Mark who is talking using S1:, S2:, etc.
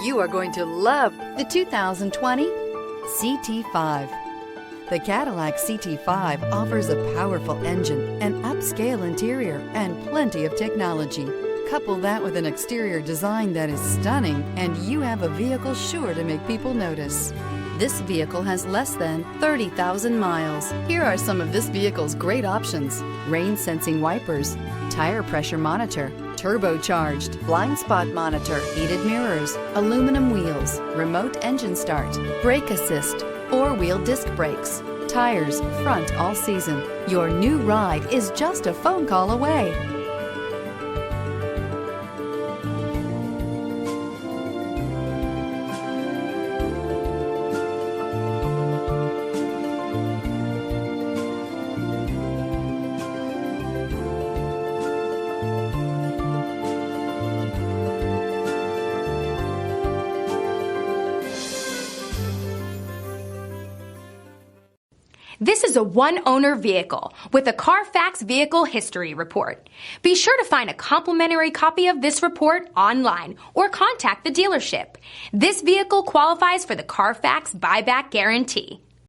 S1: You are going to love the 2020 CT5. The Cadillac CT5 offers a powerful engine, an upscale interior, and plenty of technology. Couple that with an exterior design that is stunning, and you have a vehicle sure to make people notice. This vehicle has less than 30,000 miles. Here are some of this vehicle's great options: rain-sensing wipers, tire pressure monitor, turbocharged, blind spot monitor, heated mirrors, aluminum wheels, remote engine start, brake assist, four-wheel disc brakes, tires front all season. Your new ride is just a phone call away.
S2: This is a one-owner vehicle with a Carfax Vehicle History Report. Be sure to find a complimentary copy of this report online or contact the dealership. This vehicle qualifies for the Carfax Buyback Guarantee.